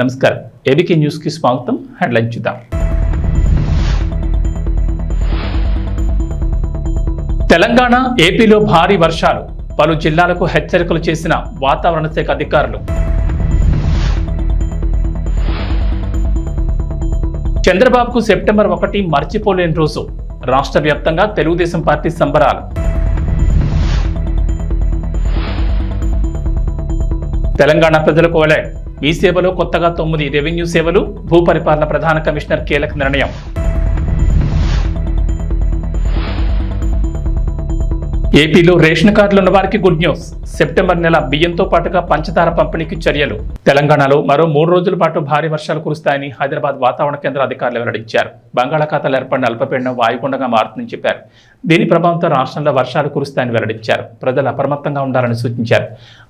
నమస్కారం ABK news కి స్వాగతం. హెడ్లైన్ చూద్దాం. తెలంగాణ ఏపీలో భారీ వర్షాలు, పలు జిల్లాలకు హెచ్చరికలు చేసిన వాతావరణ శాఖ అధికారులు. చంద్రబాబుకు సెప్టెంబర్ 1 మర్చిపోలేని రోజు, రాష్ట్ర వ్యాప్తంగా తెలుగుదేశం పార్టీ సంబరాలు. తెలంగాణ ప్రజలకు అలర్ట్, మీ సేవలో కొత్తగా 9 రెవెన్యూ సేవలు, భూపరిపాలన ప్రధాన కమిషనర్ కీలక నిర్ణయం. ఏపీలో రేషన్ కార్డులు ఉన్న వారికి గుడ్ న్యూస్, సెప్టెంబర్ నెల బియ్యంతో పాటుగా పంచదార పంపిణీకి చర్యలు. తెలంగాణలో మరో 3 రోజుల పాటు భారీ వర్షాలు కురుస్తాయని హైదరాబాద్ వాతావరణ కేంద్ర అధికారులు వెల్లడించారు. బంగాళాఖాతంలో ఏర్పడిన అల్పపీడనం వాయుగుండంగా మారుతుందని చెప్పారు. దీని ప్రభావంతో రాష్ట్రంలో వర్షాలు కురుస్తాయని వెల్లడించారు. ప్రజలు అప్రమత్తంగా ఉండాలని సూచించారు.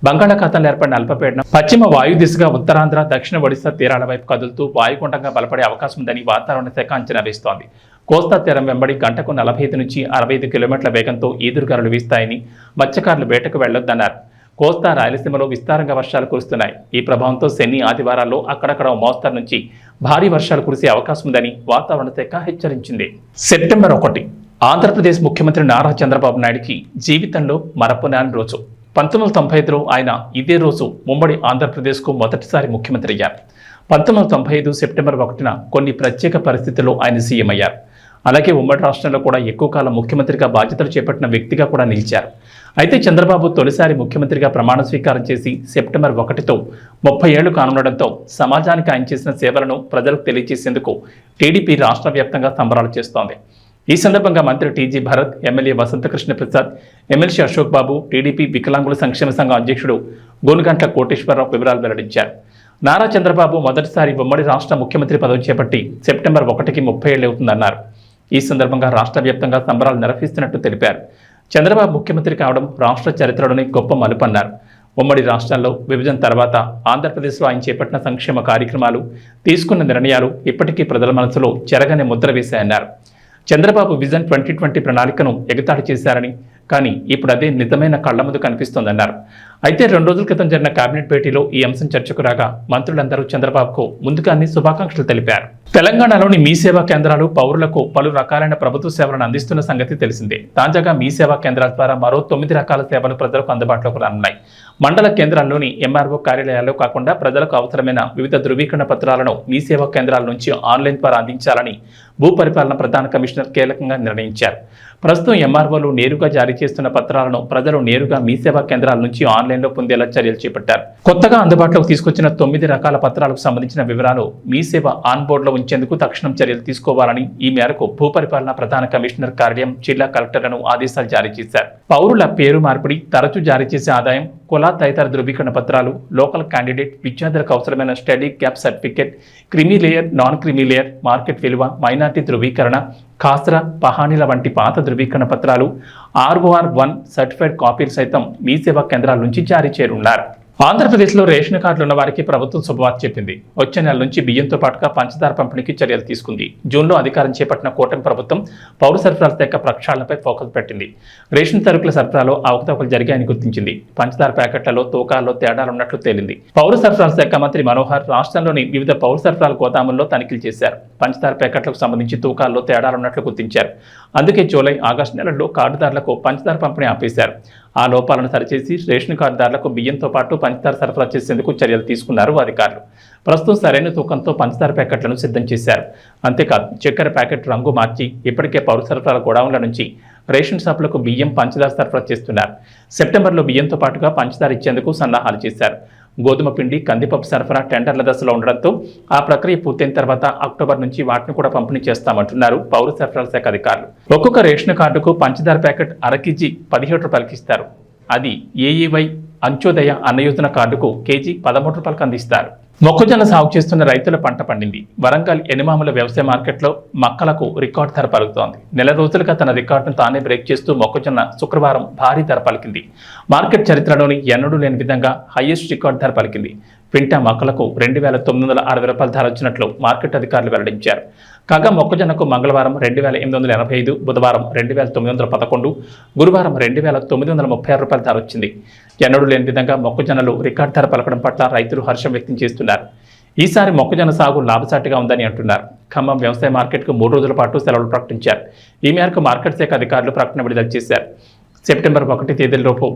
బంగాళాఖాతంలో ఏర్పడిన అల్పపీడనం పశ్చిమ వాయు దిశగా ఉత్తరాంధ్ర, దక్షిణ ఒడిశా తీరాల వైపు కదులుతూ వాయుగుండంగా బలపడే అవకాశం ఉందని వాతావరణ శాఖ అంచనా వేస్తోంది. కోస్తా తీరం వెంబడి గంటకు 45 నుంచి 65 కిలోమీటర్ల వేగంతో ఈదురుగాలులు వీస్తాయని మత్స్యకారులు వేటకు వెళ్లొద్దన్నారు. కోస్తా, రాయలసీమలో విస్తారంగా వర్షాలు కురుస్తున్నాయి. ఈ ప్రభావంతో శని, ఆదివారాల్లో అక్కడక్కడ మోస్తరు నుంచి భారీ వర్షాలు కురిసే అవకాశం ఉందని వాతావరణ శాఖ హెచ్చరించింది. సెప్టెంబర్ 1 ఆంధ్రప్రదేశ్ ముఖ్యమంత్రి నారా చంద్రబాబు నాయుడికి జీవితంలో మరపురాని రోజు. 1995లో ఆయన ఇదే రోజు ఉమ్మడి ఆంధ్రప్రదేశ్కు మొదటిసారి ముఖ్యమంత్రి అయ్యారు. 1995 సెప్టెంబర్ 1న కొన్ని ప్రత్యేక పరిస్థితుల్లో ఆయన సీఎం అయ్యారు. అలాగే ఉమ్మడి రాష్ట్రంలో కూడా ఎక్కువ కాలం ముఖ్యమంత్రిగా బాధ్యతలు చేపట్టిన వ్యక్తిగా కూడా నిలిచారు. అయితే చంద్రబాబు తొలిసారి ముఖ్యమంత్రిగా ప్రమాణ స్వీకారం చేసి సెప్టెంబర్ 1తో 30 ఏళ్లు కానుండడంతో సమాజానికి ఆయన చేసిన సేవలను ప్రజలకు తెలియజేసేందుకు టీడీపీ రాష్ట్ర వ్యాప్తంగా సంబరాలు చేస్తోంది. ఈ సందర్భంగా మంత్రి TG Bharat, MLA Vasanthakrishna Prasad, MLC Ashok Babu, TDP వికలాంగుల సంక్షేమ సంఘం అధ్యక్షుడు గోనుగంట్ల కోటేశ్వరరావు వివరాలు వెల్లడించారు. నారా చంద్రబాబు మొదటిసారి ఉమ్మడి రాష్ట్ర ముఖ్యమంత్రి పదవి చేపట్టి సెప్టెంబర్ 1కి 30 ఏళ్లు అవుతుందన్నారు. ఈ సందర్భంగా రాష్ట్ర వ్యాప్తంగా సంబరాలు నిర్వహిస్తున్నట్టు తెలిపారు. చంద్రబాబు ముఖ్యమంత్రి కావడం రాష్ట్ర చరిత్రలోని గొప్ప మలుపన్నారు. ఉమ్మడి రాష్ట్రంలో విభజన తర్వాత ఆంధ్రప్రదేశ్లో ఆయన చేపట్టిన సంక్షేమ కార్యక్రమాలు, తీసుకున్న నిర్ణయాలు ఇప్పటికీ ప్రజల మనసులో చెరగని ముద్ర వేశాయన్నారు. చంద్రబాబు విజన్ 2020 ప్రణాళికను ఎగతాళి చేశారని, కానీ ఇప్పుడు అదే నిజమైన కళ్ల ముందు కనిపిస్తోందన్నారు. అయితే 2 రోజుల క్రితం జరిగిన కేబినెట్ భేటీలో ఈ అంశం చర్చకు రాగా మంత్రులందరూ చంద్రబాబుకు ముందుగానే శుభాకాంక్షలు తెలిపారు. తెలంగాణలోని మీ సేవా కేంద్రాలు పౌరులకు పలు రకాలైన ప్రభుత్వ సేవలను అందిస్తున్న సంగతి తెలిసిందే. తాజాగా మీ సేవా కేంద్రాల ద్వారా మరో 9 రకాల సేవలు ప్రజలకు అందుబాటులోకి రానున్నాయి. మండల కేంద్రాల్లోని ఎంఆర్ఓ కార్యాలయాల్లో కాకుండా ప్రజలకు అవసరమైన వివిధ ధృవీకరణ పత్రాలను మీ సేవా కేంద్రాల నుంచి ఆన్లైన్ ద్వారా అందించాలని భూపరిపాలన ప్రధాన కమిషనర్ కీలకంగా నిర్ణయించారు. ప్రస్తుతం ఎంఆర్ఓలు నేరుగా జారీ చేస్తున్న పత్రాలను ప్రజలు నేరుగా మీ సేవా కేంద్రాల నుంచి ఆన్లైన్లో పొందేలా చర్యలు చేపట్టారు. కొత్తగా అందుబాటులోకి తీసుకొచ్చిన 9 రకాల పత్రాలకు సంబంధించిన వివరాలు మీ సేవ ఆన్ బోర్డులో ఉంచేందుకు తక్షణం చర్యలు తీసుకోవాలని ఈ మేరకు భూపరిపాలన ప్రధాన కమిషనర్ కార్యాలయం, జిల్లా కలెక్టర్లను ఆదేశాలు జారీ చేశారు. పౌరుల పేరు మార్పిడి, తరచూ జారీ చేసే ఆదాయం, కుల తదితర ధృవీకరణ పత్రాలు, లోకల్ క్యాండిడేట్, విద్యార్థులకు అవసరమైన study gap certificate, creamy layer, non creamy layer, market విలువ, మైనార్టీ ధృవీకరణ, ఖాసరా, పహానీల వంటి పాత ధృవీకరణ పత్రాలు, ROR 1 సర్టిఫైడ్ కాపీలు సైతం మీ సేవా కేంద్రాల నుంచి జారీ చేయనున్నారు. ఆంధ్రప్రదేశ్లో రేషన్ కార్డులు ఉన్న వారికి ప్రభుత్వం శుభవార్త చెప్పింది. వచ్చే నెల నుంచి బియ్యంతో పాటుగా పంచదార పంపిణీకి చర్యలు తీసుకుంది. జూన్లో అధికారం చేపట్టిన కూటమి ప్రభుత్వం పౌర సరఫరాల శాఖ ప్రక్షాళనపై ఫోకస్ పెట్టింది. రేషన్ సరుకుల సరఫరాలో అవకతవకలు జరిగాయని గుర్తించింది. పంచదార ప్యాకెట్లలో, తూకాల్లో తేడాలున్నట్లు తేలింది. పౌర సరఫరాల శాఖ మంత్రి మనోహర్ రాష్ట్రంలోని వివిధ పౌర సరఫరాల గోదాముల్లో తనిఖీలు చేశారు. పంచదార ప్యాకెట్లకు సంబంధించి తూకాల్లో తేడాలున్నట్లు గుర్తించారు. అందుకే జూలై, ఆగస్టు నెలల్లో కార్డుదారులకు పంచదార పంపిణీ ఆపేశారు. ఆ లోపాలను సరిచేసి రేషన్ కార్డుదారులకు బియ్యంతో పాటు పంచదార సరఫరా చేసేందుకు చర్యలు తీసుకున్నారు అధికారులు. ప్రస్తుతం సరైన తూకంతో పంచదార ప్యాకెట్లను సిద్ధం చేశారు. అంతేకాదు చక్కెర ప్యాకెట్ రంగు మార్చి ఇప్పటికే పౌర సరఫరాల గోడౌన్ల నుంచి రేషన్ షాపులకు బియ్యం, పంచదార సరఫరా చేస్తున్నారు. సెప్టెంబర్లో బియ్యంతో పాటుగా పంచదార ఇచ్చేందుకు సన్నాహాలు చేశారు. గోధుమ పిండి, కందిపప్పు సరఫరా టెండర్ల దశలో ఉండడంతో ఆ ప్రక్రియ పూర్తయిన తర్వాత అక్టోబర్ నుంచి వాటిని కూడా పంపిణీ చేస్తామంటున్నారు పౌర సరఫరాల శాఖ అధికారులు. ఒక్కొక్క రేషన్ కార్డుకు పంచదార ప్యాకెట్ 1/2 కేజీ 17 రూపాయలకి ఇస్తారు. అది ఏఈవై అంత్యోదయ అన్న యోజన కార్డుకు కేజీ 13 రూపాయలకు అందిస్తారు. మొక్కజొన్న సాగు చేస్తున్న రైతుల పంట పండింది. వరంగల్ ఎనిమాముల వ్యవసాయ మార్కెట్లో మక్కలకు రికార్డు ధర పలుకుతోంది. నెల రోజులుగా తన రికార్డును తానే బ్రేక్ చేస్తూ మొక్కజొన్న శుక్రవారం భారీ ధర పలికింది. మార్కెట్ చరిత్రలోని ఎన్నడూ లేని విధంగా హైయెస్ట్ రికార్డు ధర పలికింది. క్వింటా మొక్కలకు 2,960 రూపాయల ధర వచ్చినట్లు మార్కెట్ అధికారులు వెల్లడించారు. కాగా మొక్కజొన్నకు మంగళవారం 2,885, బుధవారం 2,911, గురువారం 2,936 రూపాయల ధర వచ్చింది. ఎన్నడూ లేని విధంగా మొక్కజొన్నలు రికార్డు ధర పలకడం పట్ల రైతులు హర్షం వ్యక్తం చేస్తున్నారు. ఈసారి మొక్కజొన్న సాగు లాభసాటిగా ఉందని అంటున్నారు. ఖమ్మం వ్యవసాయ మార్కెట్కు 3 రోజుల పాటు సెలవులు ప్రకటించారు. ఈ మేరకు మార్కెట్ శాఖ అధికారులు ప్రకటన విడుదల చేశారు. సెప్టెంబర్ 1 తేదీలోపు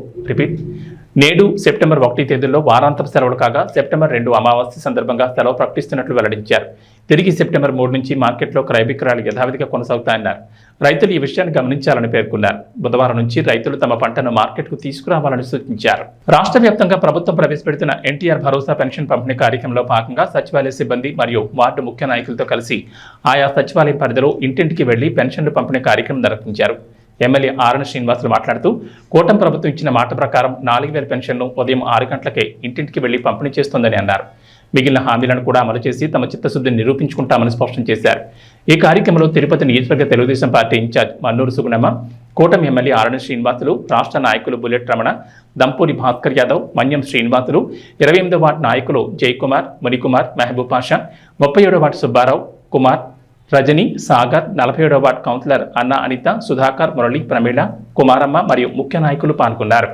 నేడు సెప్టెంబర్ 1 తేదీల్లో వారాంతపు సెలవులు కాగా సెప్టెంబర్ 2 అమావాస్య సందర్భంగా సెలవు ప్రకటిస్తున్నట్లు వెల్లడించారు. తిరిగి సెప్టెంబర్ 3 నుంచి మార్కెట్లో క్రయ విక్రయాలు యథావిధిగా కొనసాగుతాయన్నారు. రైతులు ఈ విషయాన్ని గమనించాలని పేర్కొన్నారు. బుధవారం నుంచి రైతులు తమ పంటను మార్కెట్కు తీసుకురావాలని సూచించారు. రాష్ట్ర వ్యాప్తంగా ప్రభుత్వం ప్రవేశపెడుతున్న ఎన్టీఆర్ భరోసా పెన్షన్ పంపిణీ కార్యక్రమంలో భాగంగా సచివాలయ సిబ్బంది మరియు వార్డు ముఖ్య నాయకులతో కలిసి ఆయా సచివాలయం పరిధిలో ఇంటింటికి వెళ్లి పెన్షన్లు పంపిణీ కార్యక్రమం నిర్వహించారు. ఎమ్మెల్యే ఆరణ శ్రీనివాసులు మాట్లాడుతూ కూటమి ప్రభుత్వం ఇచ్చిన మాట ప్రకారం 4,000 పెన్షన్ను ఉదయం 6 గంటలకే ఇంటింటికి వెళ్లి పంపిణీ చేస్తోందని అన్నారు. మిగిలిన హామీలను కూడా అమలు చేసి తమ చిత్తశుద్ధిని నిరూపించుకుంటామని స్పష్టం చేశారు. ఈ కార్యక్రమంలో తిరుపతి నియోజకవర్గ తెలుగుదేశం పార్టీ ఇన్ఛార్జ్ మన్నూరు సుగుణమ్మ, కూటమి ఎమ్మెల్యే ఆరణ శ్రీనివాసులు, రాష్ట్ర నాయకులు బుల్లెట్ రమణ, దంపూరి భాస్కర్ యాదవ్, మన్యం శ్రీనివాసులు, 28వ వార్డు నాయకులు జయకుమార్, మణికుమార్, మహబూబ్ పాషా, 37వ వార్డు సుబ్బారావు, కుమార్, రజని, సాగర్, 47వ వార్డు కౌన్సిలర్ అన్న అనిత, సుధాకర్, మురళి, ప్రమీళ, కుమారమ్మ మరియు ముఖ్య నాయకులు పాల్గొన్నారు.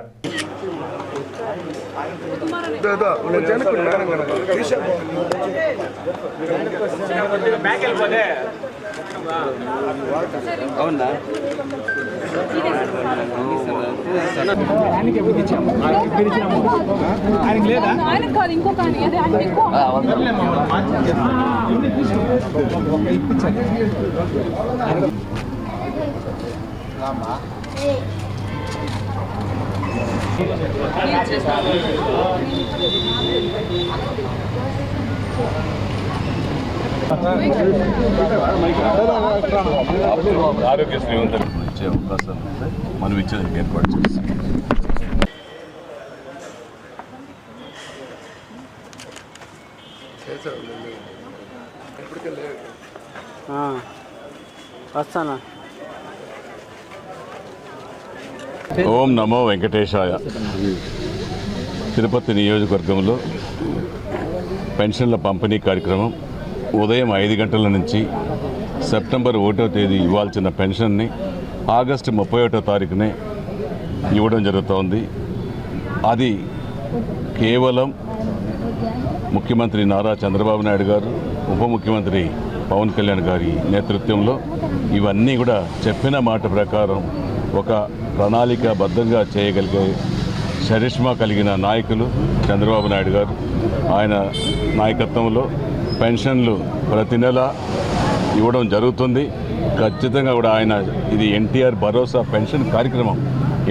ఆరోగ్యశ్రీ ఇచ్చే అవకాశాలు మనం ఇచ్చేదానికి ఏర్పాటు చేస్తాం. వస్తానా. ఓం నమో వెంకటేశాయ. తిరుపతి నియోజకవర్గంలో పెన్షన్ల పంపిణీ కార్యక్రమం ఉదయం 5 గంటల నుంచి సెప్టెంబర్ 1వ తేదీ ఇవ్వాల్సిన పెన్షన్ని ఆగస్టు 31వ తారీఖునే ఇవ్వడం జరుగుతోంది. అది కేవలం ముఖ్యమంత్రి నారా చంద్రబాబు నాయుడు గారు, ఉప ముఖ్యమంత్రి పవన్ కళ్యాణ్ గారి నేతృత్వంలో ఇవన్నీ కూడా చెప్పిన మాట ప్రకారం ఒక ప్రణాళికాబద్ధంగా చేయగలిగే చరిష్మా కలిగిన నాయకులు చంద్రబాబు నాయుడు గారు. ఆయన నాయకత్వంలో పెన్షన్లు ప్రతి నెల ఇవ్వడం జరుగుతుంది. ఖచ్చితంగా కూడా ఆయన ఇది ఎన్టీఆర్ భరోసా పెన్షన్ కార్యక్రమం,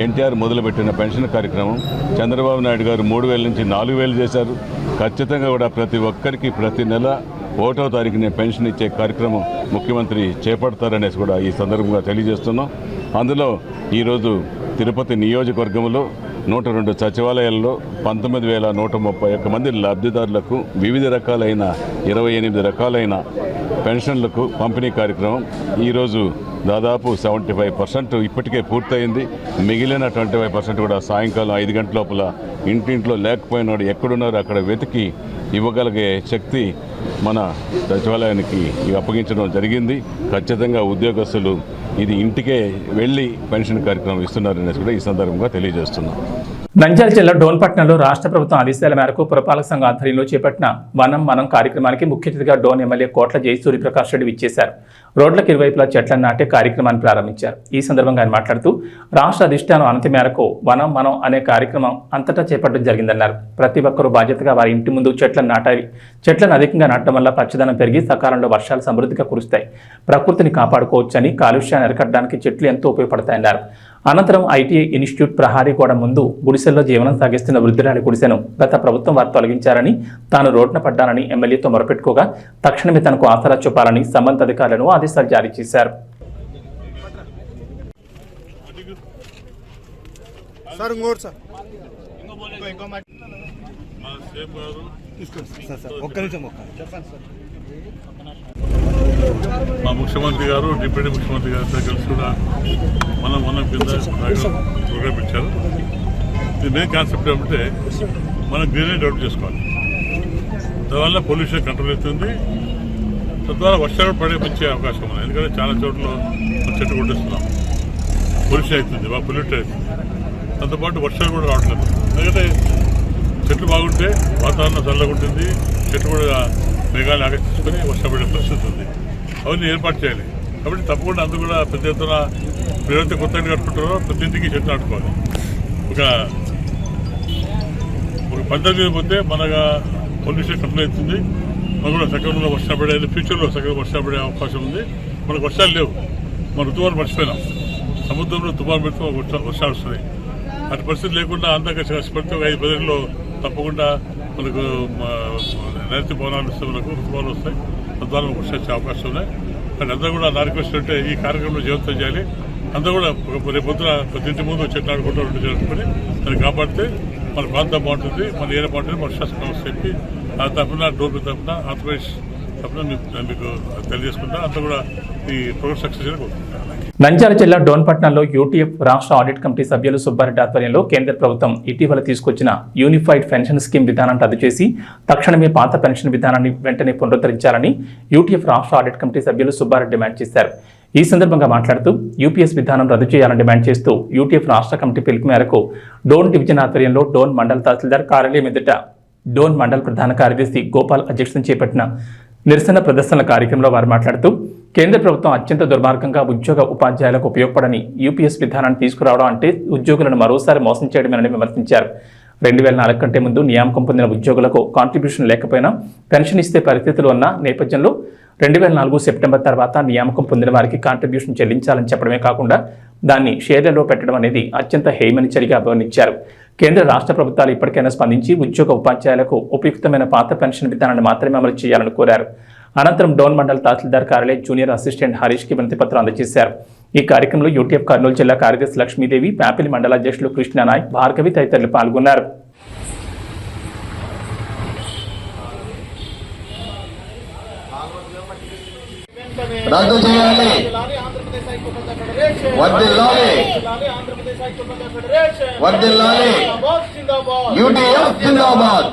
ఎన్టీఆర్ మొదలుపెట్టిన పెన్షన్ కార్యక్రమం. చంద్రబాబు నాయుడు గారు 3,000 నుంచి 4,000 చేశారు. ఖచ్చితంగా కూడా ప్రతి ఒక్కరికి ప్రతి నెల 1వ తారీఖునే పెన్షన్ ఇచ్చే కార్యక్రమం ముఖ్యమంత్రి చేపడతారనేసి కూడా ఈ సందర్భంగా తెలియజేస్తున్నాం. అందులో ఈరోజు తిరుపతి నియోజకవర్గంలో 102 సచివాలయాల్లో 19,131 మంది లబ్ధిదారులకు వివిధ రకాలైన 28 రకాలైన పెన్షన్లకు పంపిణీ కార్యక్రమం ఈరోజు దాదాపు 75% ఇప్పటికే పూర్తయింది. మిగిలిన 25% కూడా సాయంకాలం 5 గంటల లోపల ఇంటింట్లో లేకపోయినాడు ఎక్కడున్నారో అక్కడ వెతికి ఇవ్వగలిగే శక్తి మన సచివాలయానికి అప్పగించడం జరిగింది. ఖచ్చితంగా ఉద్యోగస్తులు ఇది ఇంటికే వెళ్ళి పెన్షన్ కార్యక్రమం ఇస్తున్నారనేసి కూడా ఈ సందర్భంగా తెలియజేస్తున్నాం. నంద్యాల జిల్లా డోన్పట్నంలో రాష్ట్ర ప్రభుత్వం ఆదేశాల మేరకు పురపాలక సంఘ ఆధ్వర్యంలో చేపట్టిన వనం మనం కార్యక్రమానికి ముఖ్య అతిథిగా డోన్ ఎమ్మెల్యే కోట్ల జయసూర్యప్రకాష్ రెడ్డి విచ్చేశారు. రోడ్లకు ఇరువైపులా చెట్లను నాటే కార్యక్రమాన్ని ప్రారంభించారు. ఈ సందర్భంగా ఆయన మాట్లాడుతూ రాష్ట్ర అధిష్టానం అనతి మేరకు వనం మనం అనే కార్యక్రమం అంతటా చేపట్టడం జరిగిందన్నారు. ప్రతి ఒక్కరూ బాధ్యతగా వారి ఇంటి ముందు చెట్లను నాటాలి. చెట్లను అధికంగా నాటడం వల్ల పచ్చదనం పెరిగి సకాలంలో వర్షాలు సమృద్ధిగా కురుస్తాయి. ప్రకృతిని కాపాడుకోవచ్చని, కాలుష్యాన్ని అరికట్టడానికి చెట్లు ఎంతో ఉపయోగపడతాయన్నారు. అనంతరం ఐటీఐ ఇన్స్టిట్యూట్ ప్రహారీగూడ ముందు గుడిసెల్లో జీవనం సాగిస్తున్న వృద్ధురాలి గుడిసెను గత ప్రభుత్వం వారు తొలగించారని, తాను రోడ్డున పడ్డానని ఎమ్మెల్యేతో మొరపెట్టుకోగా తక్షణమే తనకు ఆసరా చూపాలని సంబంధిత అధికారులను ఆదేశాలు జారీ చేశారు. మా ముఖ్యమంత్రి గారు, డిప్యూటీ ముఖ్యమంత్రి గారితో కలిసి కూడా మనం కింద ప్రోగ్రామ్ ఇచ్చారు. ఇది మెయిన్ కాన్సెప్ట్ ఏమంటే మనం గ్రీనరీ డెవలప్ చేసుకోవాలి. దానివల్ల పొల్యూషన్ కంట్రోల్ అవుతుంది. తద్వారా వర్షాలు పడే మంచి అవకాశం ఉంది. ఎందుకంటే చాలా చోట్ల చెట్టు కొట్టేస్తున్నాం, పొల్యూషన్ అవుతుంది, బాగా పొల్యూట్ అవుతుంది. దాంతోపాటు వర్షాలు కూడా రావట్లేదు. ఎందుకంటే చెట్లు బాగుంటే వాతావరణం చల్లగా ఉంటుంది, చెట్లు కూడా మేఘాలు ఆకర్షించుకొని వర్షపడే పరిస్థితి ఉంది. అవన్నీ ఏర్పాటు చేయాలి. కాబట్టి తప్పకుండా అందరూ కూడా పెద్ద ఎత్తున ఎవరైతే కొత్త ఇల్లు కట్టుకుంటారో ప్రతి ఇంటికి చెట్లు నాటుకోవాలి. ఒక 18 పోతే మనగా పొల్యూషన్ కంట్రోల్ అవుతుంది. మనకు కూడా సకాలంలో వర్షాలు పడేది, ఫ్యూచర్లో సకాలంలో వర్షాలు పడే అవకాశం ఉంది. మనకు వర్షాలు లేవు, మన ఋతువాలు మర్చిపోయినాం. సముద్రంలో తుఫాను పెడితే వర్షాలు వస్తున్నాయి. అటు పరిస్థితి లేకుండా అందాక కష్టపడితే 5-10 ఏళ్ళలో తప్పకుండా మనకు నైరుతి పవనాలు వస్తే మనకు ఋతువాలు వస్తాయి. తద్వారా వర్షాలు వచ్చే అవకాశం ఉన్నాయి. కానీ అందరూ కూడా నా రిక్వెస్ట్ అంటే ఈ కార్యక్రమంలో జీవితం చేయాలి. అందరూ కూడా రేపు పొద్దున ప్రతి ఇంటి ముందు చెట్లు ఆడుకుంటూ రెండు జరుపుకొని దాన్ని కాపాడితే మన ప్రాంతం బాగుంటుంది, మన ఏరియా బాగుంటుంది, మన శాసనం చెప్పి ఆ తరఫున డోర్ తరఫున ఆంధ్రప్రదేశ్ తరఫున మీకు తెలియజేసుకుంటా. అంతా కూడా ఈ ప్రోగ్రామ్ సక్సెస్ కోరుకుంటున్నాను. నంద్యాల జిల్లా డోన్పట్నంలో యూటీఎఫ్ రాష్ట్ర ఆడిట్ కమిటీ సభ్యులు సుబ్బారెడ్డి ఆధ్వర్యంలో కేంద్ర ప్రభుత్వం ఇటీవల తీసుకొచ్చిన యూనిఫైడ్ పెన్షన్ స్కీమ్ విధానాన్ని రద్దు చేసి తక్షణమే పాత పెన్షన్ విధానాన్ని వెంటనే పునరుద్ధరించాలని యూటీఎఫ్ రాష్ట్ర ఆడిట్ కమిటీ సభ్యులు సుబ్బారెడ్డి డిమాండ్ చేశారు. ఈ సందర్భంగా మాట్లాడుతూ యూపీఎస్ విధానం రద్దు చేయాలని డిమాండ్ చేస్తూ యూటీఎఫ్ రాష్ట్ర కమిటీ పిలుపు మేరకు డోన్ డివిజన్ ఆధ్వర్యంలో డోన్ మండల తహసీల్దార్ కార్యాలయం ఎదుట డోన్ మండల ప్రధాన కార్యదర్శి గోపాల్ అధ్యక్షతన చేపట్టిన నిరసన ప్రదర్శనల కార్యక్రమంలో వారు మాట్లాడుతూ కేంద్ర ప్రభుత్వం అత్యంత దుర్మార్గంగా ఉద్యోగ ఉపాధ్యాయులకు ఉపయోగపడని యూపీఎస్ విధానాన్ని తీసుకురావడం అంటే ఉద్యోగులను మరోసారి మోసం చేయడమేనని విమర్శించారు. 2004 కంటే ముందు నియామకం పొందిన ఉద్యోగులకు కాంట్రిబ్యూషన్ లేకపోయినా పెన్షన్ ఇస్తే పరిస్థితులు ఉన్న నేపథ్యంలో 2004 సెప్టెంబర్ తర్వాత నియామకం పొందిన వారికి కాంట్రిబ్యూషన్ చెల్లించాలని చెప్పడమే కాకుండా దాన్ని షేర్లలో పెట్టడం అనేది అత్యంత హేయమైన చర్యగా అభివర్ణించారు. కేంద్ర రాష్ట్ర ప్రభుత్వాలు ఇప్పటికైనా స్పందించి ఉద్యోగ ఉపాధ్యాయులకు ఉపయుక్తమైన పాత పెన్షన్ విధానాన్ని మాత్రమే అమలు చేయాలని కోరారు. అనంతరం డోన్ మండల తహసీల్దార్ కార్యాలయ జూనియర్ అసిస్టెంట్ హరీష్కి వినతి పత్రం అందజేశారు. ఈ కార్యక్రమంలో యూటీఎఫ్ కర్నూలు జిల్లా కార్యదర్శి లక్ష్మీదేవి, ప్యాపిలి మండల అధ్యక్షులు కృష్ణనాయక్, భార్గవి తదితరులు పాల్గొన్నారు. రద్దు చేయాలి, వర్ధిల్లాలి, వర్ధిల్లాలి. యూటీఎఫ్ జిందాబాద్,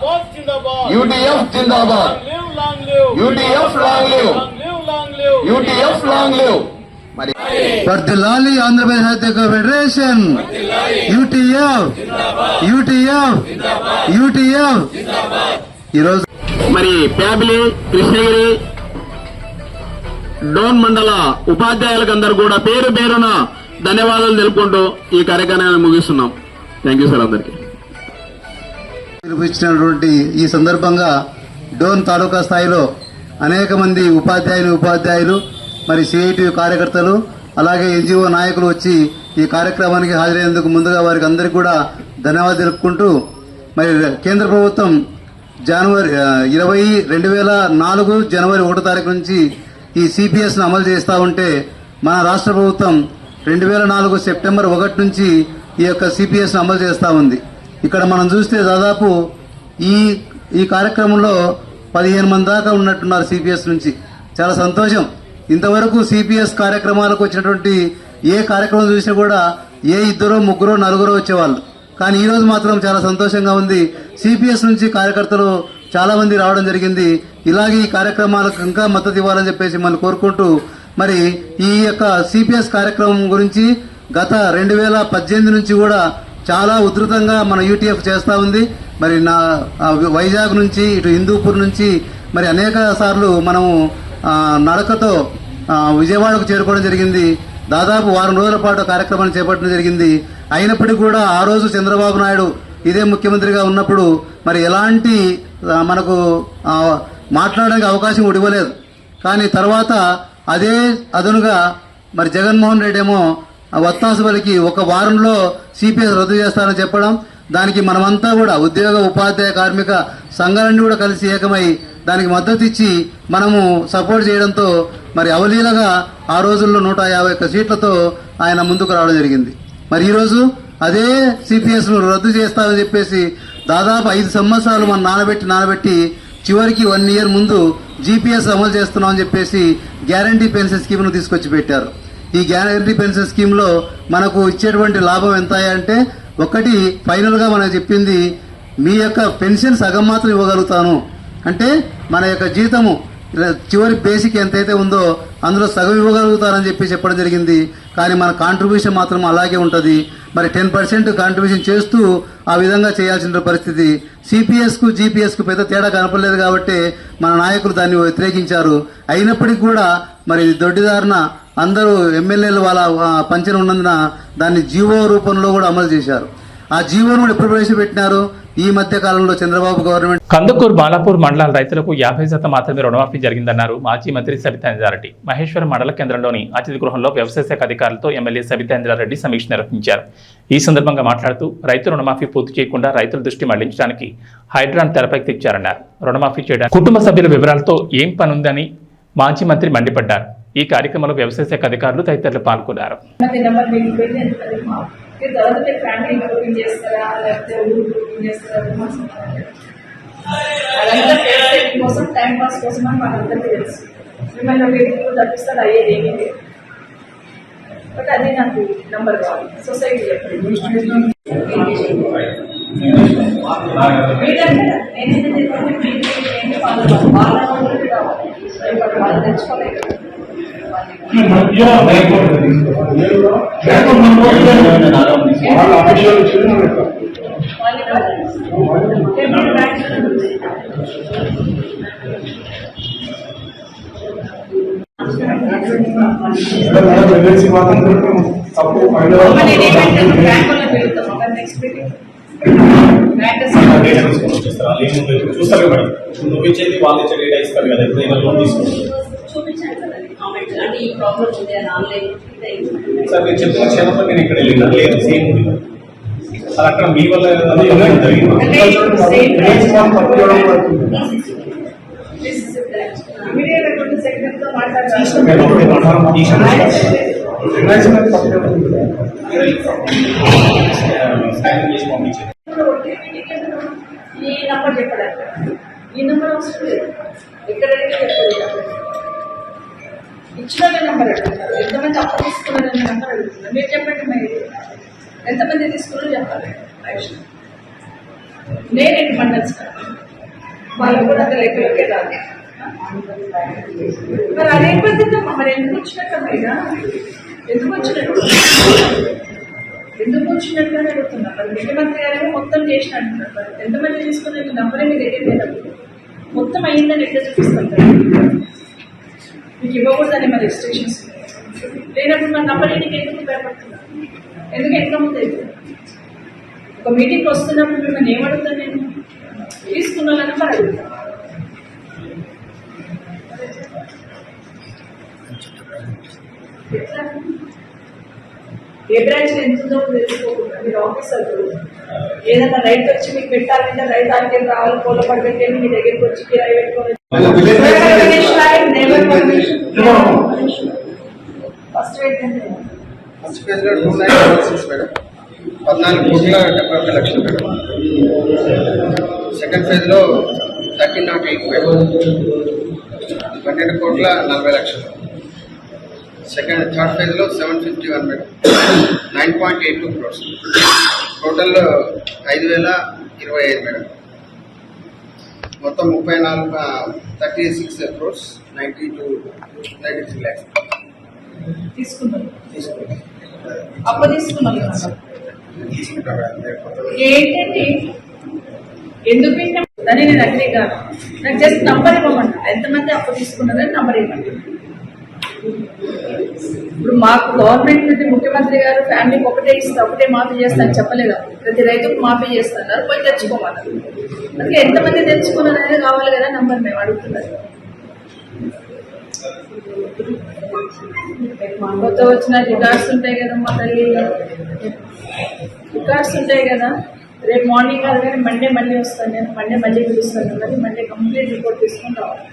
యూటీఎఫ్ జిందాబాద్, UTF long live, UTF long live. మరి వర్ధిల్లాలి ఆంధ్రప్రదేశ్ సాహిత్య ఫెడరేషన్, యూటీఎఫ్, యూటీఎఫ్, యూటీఎఫ్. ఈరోజు మరి ప్యాపిలి, కృష్ణగిరి, డోన్ మండల ఉపాధ్యాయులకు అందరూ కూడా పేరు పేరున ధన్యవాదాలు తెలుపుకుంటూ ఈ కార్యక్రమాన్ని ముగిస్తున్నాం. Thank you sir. అందరికీ పిలిపించినటువంటి ఈ సందర్భంగా డోన్ తాలూకా స్థాయిలో అనేక మంది ఉపాధ్యాయులు మరి సిఐటి కార్యకర్తలు అలాగే ఎన్జిఓ నాయకులు వచ్చి ఈ కార్యక్రమానికి హాజరైనందుకు ముందుగా వారికి అందరికీ కూడా ధన్యవాదాలు తెలుపుకుంటూ మరి కేంద్ర ప్రభుత్వం 2004 జనవరి 1వ తారీఖు నుంచి ఈ సిపిఎస్ను అమలు చేస్తూ ఉంటే మన రాష్ట్ర ప్రభుత్వం 2004 సెప్టెంబర్ 1 నుంచి ఈ యొక్క సిపిఎస్ను అమలు చేస్తూ ఉంది. ఇక్కడ మనం చూస్తే దాదాపు ఈ కార్యక్రమంలో 15 మంది దాకా ఉన్నట్టున్నారు సిపిఎస్ నుంచి. చాలా సంతోషం. ఇంతవరకు సిపిఎస్ కార్యక్రమాలకు వచ్చినటువంటి ఏ కార్యక్రమం చూసినా కూడా ఏ 2, 3, 4 వచ్చేవాళ్ళు. కానీ ఈరోజు మాత్రం చాలా సంతోషంగా ఉంది. సిపిఎస్ నుంచి కార్యకర్తలు చాలా మంది రావడం జరిగింది. ఇలాగే ఈ కార్యక్రమాలకు ఇంకా మద్దతు ఇవ్వాలని చెప్పేసి మనం కోరుకుంటూ మరి ఈ యొక్క సిపిఎస్ కార్యక్రమం గురించి గత 2018 నుంచి కూడా చాలా ఉధృతంగా మన యూటీఎఫ్ చేస్తూ ఉంది. మరి వైజాగ్ నుంచి ఇటు హిందూపూర్ నుంచి మరి అనేక సార్లు మనము నడకతో విజయవాడకు చేరుకోవడం జరిగింది. దాదాపు 1 రోజుల పాటు కార్యక్రమాన్ని చేపట్టడం జరిగింది. అయినప్పటికీ కూడా ఆ రోజు చంద్రబాబు నాయుడు ఇదే ముఖ్యమంత్రిగా ఉన్నప్పుడు మరి ఎలాంటి మనకు మాట్లాడడానికి అవకాశం ఇవ్వలేదు. కానీ తర్వాత అదే అదనుగా మరి జగన్మోహన్ రెడ్డి ఏమో వత్తాసు పలికి 1 వారంలో సిపిఎస్ రద్దు చేస్తారని చెప్పడం, దానికి మనమంతా కూడా ఉద్యోగ ఉపాధ్యాయ కార్మిక సంఘాలన్నీ కూడా కలిసి ఏకమై దానికి మద్దతు ఇచ్చి మనము సపోర్ట్ చేయడంతో మరి అవలీలగా ఆ రోజుల్లో 151 సీట్లతో ఆయన ముందుకు రావడం జరిగింది. మరి ఈరోజు అదే సిపిఎస్ను రద్దు చేస్తామని చెప్పేసి దాదాపు 5 సంవత్సరాలు మనం నానబెట్టి చివరికి 1 ఇయర్ ముందు జీపీఎస్ అమలు చేస్తున్నామని చెప్పేసి గ్యారంటీ పెన్షన్ స్కీమ్ను తీసుకొచ్చి పెట్టారు. ఈ గ్యారంటీ పెన్షన్ స్కీమ్లో మనకు ఇచ్చేటువంటి లాభం ఎంత అంటే, ఒకటి ఫైనల్గా మనకు చెప్పింది మీ యొక్క పెన్షన్ సగం మాత్రం ఇవ్వగలుగుతాను అంటే మన యొక్క జీతము చివరి బేసిక్ ఎంతైతే ఉందో అందులో సగం ఇవ్వగలుగుతారని చెప్పడం జరిగింది. కానీ మన కాంట్రిబ్యూషన్ మాత్రం అలాగే ఉంటుంది. మరి 10% కాంట్రిబ్యూషన్ చేస్తూ ఆ విధంగా చేయాల్సిన పరిస్థితి. సిపిఎస్కు జీపీఎస్కు పెద్ద తేడా కనపడలేదు కాబట్టి మన నాయకులు దాన్ని వ్యతిరేకించారు. అయినప్పటికీ కూడా మరి దొడ్డిదారిన అందరూ ఎమ్మెల్యేలు వాళ్ళ పంచన ఉన్నందున దాన్ని జీవో రూపంలో కూడా అమలు చేశారు. ఆ జీవోను కూడా ఎప్పుడు ప్రవేశపెట్టినారు? ఈ మధ్య కాలంలో చంద్రబాబు గవర్నమెంట్. కందుకూరు బాలాపూర్ మండలాల రైతులకు 50% మాత్రమే రుణమాఫీ జరిగిందన్నారు మాజీ మంత్రి సబితాంద్రారెడ్డి. మహేశ్వరం మండల కేంద్రంలోని అతిథి గృహంలో వ్యవసాయ శాఖ అధికారులతో ఎమ్మెల్యే సబితాంద్రారెడ్డి సమీక్ష నిర్వహించారు. ఈ సందర్భంగా మాట్లాడుతూ రైతు రుణమాఫీ పూర్తి చేయకుండా రైతుల దృష్టి మళ్లించడానికి హైడ్రాన్ తెరపైకి తెచ్చారన్నారు. రుణమాఫీ చేయడానికి కుటుంబ సభ్యుల వివరాలతో ఏం పనుందని మాజీ మంత్రి మండిపడ్డారు. ఈ కార్యక్రమంలో వ్యవసాయ శాఖ అధికారులు తదితరులు పాల్గొన్నారు. కోసం టైం పాస్ కోసం అని మనందరికీ తెలుసు. మిమ్మల్ని వేదికలు తప్పిస్తాడు అయ్యేది ఏమీ లేదు. బట్ అది నాకు నంబర్ కావాలి. సొసైటీ చెప్పండి వాళ్ళు తెచ్చుకోలేదు. చూస్తారు కదా నువ్వు ఇచ్చేది వాళ్ళు ఇచ్చే డేటా ఇస్తారు కదా ఎప్పుడైనా లోన్ తీసుకుంటారు సార్ మీరు చెప్పిన క్షణంలో నేను ఇక్కడ వెళ్ళినా లేదు సేమ్ ఉంది సార్ అక్కడ మీ వల్ల ఈ నంబర్ చెప్పడానికి ఈ నెంబర్ అవసరం లేదు. ఎక్కడైతే చెప్పలేదు ఇచ్చిన నెంబర్ అడుగుతున్నారు. ఎంతమంది అప్పు తీసుకున్నారనే నెంబర్ అడుగుతున్నారు. మీరు చెప్పండి మరి ఎంతమంది తీసుకున్నారో చెప్పాలి. నేనేంటి మండల్స్ వాళ్ళకు కూడా అంత లెక్కలకే రాదు. మరి అదేం పద్ధతమ్మా? మరి ఎందుకు వచ్చినట్టమైనా ఎందుకు వచ్చినట్టు అని అడుగుతున్నారు. మరి ముఖ్యమంత్రి గారేమో మొత్తం చేసిన అంటున్నారు. మరి ఎంతమంది తీసుకున్న మీ నంబరే మీ దగ్గర లేనప్పుడు మొత్తం అయ్యిందని ఎట్లా చూపిస్తాం కదా? మీకు ఇవ్వకూడదని మరి రిజిస్ట్రేషన్స్ లేనప్పుడు మన నంబర్ ఇంటికి ఎందుకు భయపడుతున్నారు? ఎందుకు ఎట్లా ముందు అయితే ఒక మీటింగ్కి వస్తున్నప్పుడు మిమ్మల్ని ఏమడుగుతాను? నేను తీసుకున్న నెంబర్ అడుగుతాను. ఎట్లా ఏ బ్రాంచ్ ఎంత ఉందో తెలుసుకోకుండా మీరు ఆఫీసర్లు ఏదైనా రైతు వచ్చి మీకు పెట్టాలంటే రైతు ఆడికి రావాలి పూల పడి పెట్టేది మీ దగ్గరికి వచ్చి కిరాయి పెట్టుకోవాలి. ఫస్ట్ ఫేజ్ లో 296 మేడం, 14,71,00,000 మేడం. సెకండ్ ఫేజ్ లో 1308 మేడం, 12,40,00,000. థర్డ్ ఫేజ్ లో 751 మేడం, 9.82 crores. Total 5,025 madam. మొత్తం 36 crores 93 lakhs తీసుకున్నాం. అప్పు తీసుకున్నాం. ఏంటండి ఎందుకు దాన్ని నేను అగ్రీ కాదు. నాకు జస్ట్ నంబర్ ఇవ్వమంట. ఎంతమంది అప్పు తీసుకున్నారని నంబర్ ఇవ్వండి. ఇప్పుడు మాకు గవర్నమెంట్ నుండి ముఖ్యమంత్రి గారు ఫ్యామిలీకి ఒకటే ఇస్తా ఒకటే మాఫీ చేస్తాను చెప్పలేదు. ప్రతి రైతుకు మాఫీ చేస్తున్నారు. పోయి తెచ్చుకోమన్నారు. అందుకే ఎంతమంది తెచ్చుకున్నారు అనేది కావాలి కదా నంబర్ మేము అడుగుతున్నారు. కొత్త వచ్చిన రికార్డ్స్ ఉంటాయి కదా మా తల్లి, రికార్డ్స్ ఉంటాయి కదా. రేపు మార్నింగ్ కాదు కానీ మండే మళ్ళీ వస్తాను నేను. మండే మళ్ళీ పిలుస్తాను కానీ మండే కంప్లీట్ రిపోర్ట్ తీసుకుని రావాలి.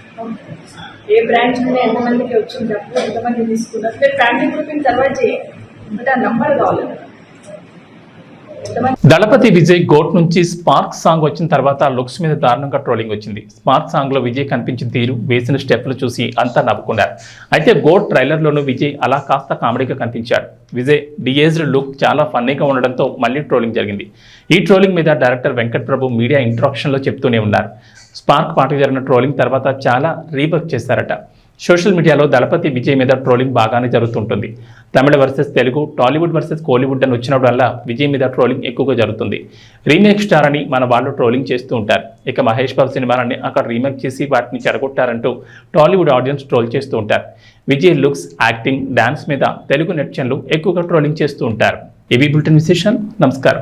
ఏ బ్రాంచ్ నుండి ఎంతమందికి వచ్చింది అప్పుడు ఎంతమంది తీసుకున్నారు. మీరు ఫ్యామిలీ గ్రూపింగ్ తర్వాత చేయండి. బట్ ఆ నంబర్ కావాలి. దళపతి విజయ్ గోట్ నుంచి స్పార్క్ సాంగ్ వచ్చిన తర్వాత లుక్స్ మీద దారుణంగా ట్రోలింగ్ వచ్చింది. స్పార్క్ సాంగ్ లో విజయ్ కనిపించిన తీరు, వేసిన స్టెప్లు చూసి అంతా నవ్వుకున్నారు. అయితే గోట్ ట్రైలర్ లోనూ విజయ్ అలా కాస్త కామెడీగా కనిపించాడు. విజయ్ డిఏజ్డ్ లుక్ చాలా ఫన్నీగా ఉండడంతో మళ్ళీ ట్రోలింగ్ జరిగింది. ఈ ట్రోలింగ్ మీద డైరెక్టర్ వెంకట్ ప్రభు మీడియా ఇంట్రాక్షన్ లో చెప్తూనే ఉన్నారు. స్పార్క్ పాటకు జరిగిన ట్రోలింగ్ తర్వాత చాలా రీవర్క్ చేశారట. సోషల్ మీడియాలో దళపతి విజయ్ మీద ట్రోలింగ్ బాగానే జరుగుతుంటుంది. తమిళ వర్సెస్ తెలుగు, టాలీవుడ్ వర్సెస్ కోలీవుడ్ అని వచ్చినప్పుడల్లా విజయ్ మీద ట్రోలింగ్ ఎక్కువగా జరుగుతుంది. రీమేక్ స్టార్ అని మన వాళ్ళు ట్రోలింగ్ చేస్తూ ఉంటారు. ఇక మహేష్ బాబు సినిమాలన్నీ అక్కడ రీమేక్ చేసి వాటిని చెడగొట్టారంటూ టాలీవుడ్ ఆడియన్స్ ట్రోల్ చేస్తూ ఉంటారు. విజయ్ లుక్స్, యాక్టింగ్, డాన్స్ మీద తెలుగు నెటిజన్లు ఎక్కువగా ట్రోలింగ్ చేస్తూ ఉంటారు. ఇవి బులెటిన్ విశేషాలు. నమస్కారం.